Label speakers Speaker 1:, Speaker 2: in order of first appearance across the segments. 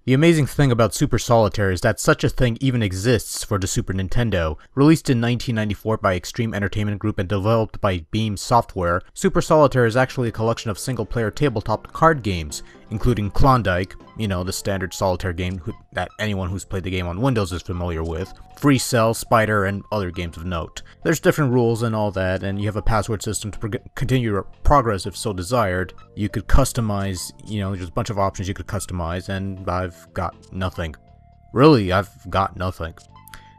Speaker 1: The amazing thing about Super Solitaire is that such a thing even exists for the Super Nintendo. Released in 1994 by Extreme Entertainment Group and developed by Beam Software, Super Solitaire is actually a collection of single-player tabletop card games, including Klondike, you know, the standard solitaire game that anyone who's played the game on Windows is familiar with, Free Cell, Spider, and other games of note. There's different rules and all that, and you have a password system to continue your progress if so desired. You could customize, you know, there's a bunch of options you could customize, and I've got nothing. Really, I've got nothing.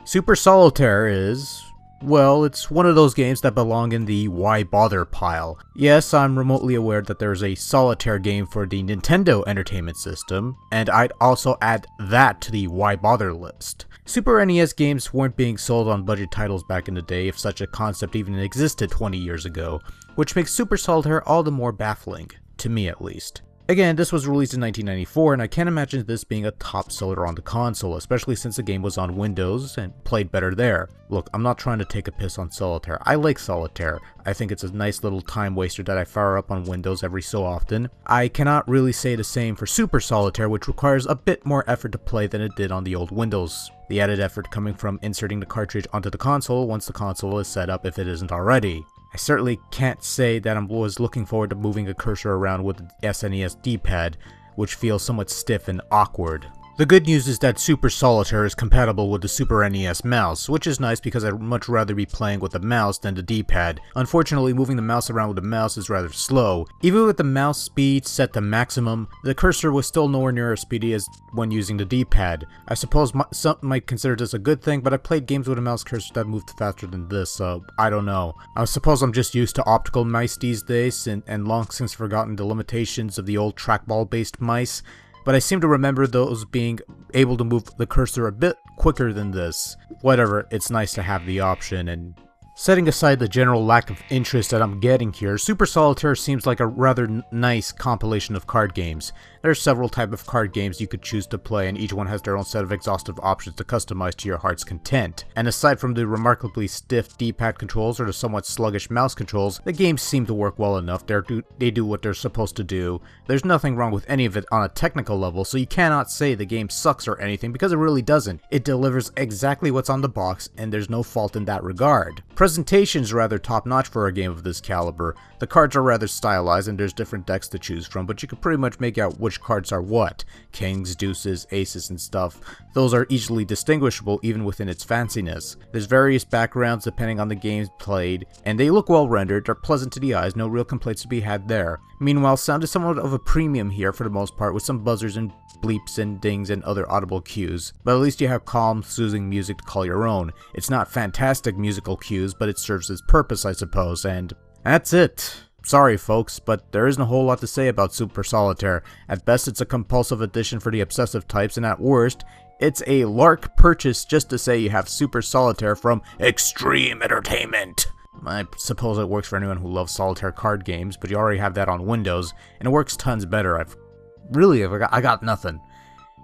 Speaker 1: Super Solitaire is, well, it's one of those games that belong in the why bother pile. Yes, I'm remotely aware that there's a solitaire game for the Nintendo Entertainment System, and I'd also add that to the why bother list. Super NES games weren't being sold on budget titles back in the day, if such a concept even existed 20 years ago, which makes Super Solitaire all the more baffling, to me at least. Again, this was released in 1994, and I can't imagine this being a top seller on the console, especially since the game was on Windows and played better there. Look, I'm not trying to take a piss on Solitaire. I like Solitaire. I think it's a nice little time waster that I fire up on Windows every so often. I cannot really say the same for Super Solitaire, which requires a bit more effort to play than it did on the old Windows. The added effort coming from inserting the cartridge onto the console once the console is set up if it isn't already. I certainly can't say that I was looking forward to moving a cursor around with the SNES D-pad, which feels somewhat stiff and awkward. The good news is that Super Solitaire is compatible with the Super NES mouse, which is nice because I'd much rather be playing with the mouse than the D-pad. Unfortunately, moving the mouse around with the mouse is rather slow. Even with the mouse speed set to maximum, the cursor was still nowhere near as speedy as when using the D-pad. I suppose some might consider this a good thing, but I played games with a mouse cursor that moved faster than this, so I don't know. I suppose I'm just used to optical mice these days, and long since forgotten the limitations of the old trackball-based mice. But I seem to remember those being able to move the cursor a bit quicker than this. Whatever, it's nice to have the option, and setting aside the general lack of interest that I'm getting here, Super Solitaire seems like a rather nice compilation of card games. There are several types of card games you could choose to play, and each one has their own set of exhaustive options to customize to your heart's content. And aside from the remarkably stiff D-pad controls or the somewhat sluggish mouse controls, the games seem to work well enough. They do what they're supposed to do. There's nothing wrong with any of it on a technical level, so you cannot say the game sucks or anything, because it really doesn't. It delivers exactly what's on the box, and there's no fault in that regard. Presentation's rather top-notch for a game of this caliber. The cards are rather stylized, and there's different decks to choose from, but you can pretty much make out which cards are what. Kings, deuces, aces, and stuff. Those are easily distinguishable even within its fanciness. There's various backgrounds depending on the games played, and they look well rendered, they're pleasant to the eyes, no real complaints to be had there. Meanwhile, sound is somewhat of a premium here for the most part, with some buzzers and bleeps and dings and other audible cues, but at least you have calm, soothing music to call your own. It's not fantastic musical cues, but it serves its purpose, I suppose, and that's it. Sorry folks, but there isn't a whole lot to say about Super Solitaire. At best it's a compulsive addition for the obsessive types, and at worst, it's a lark purchase just to say you have Super Solitaire from Extreme Entertainment. I suppose it works for anyone who loves solitaire card games, but you already have that on Windows, and it works tons better. I got nothing.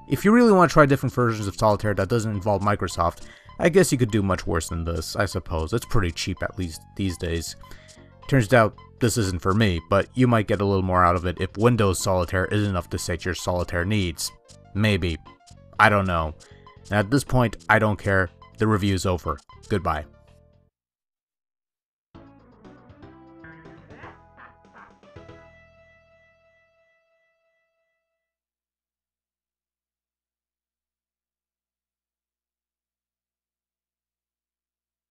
Speaker 1: If you really want to try different versions of Solitaire that doesn't involve Microsoft, I guess you could do much worse than this, I suppose. It's pretty cheap, at least these days. Turns out this isn't for me, but you might get a little more out of it if Windows Solitaire is enough to sate your solitaire needs. Maybe. I don't know. And at this point, I don't care. The review's over. Goodbye.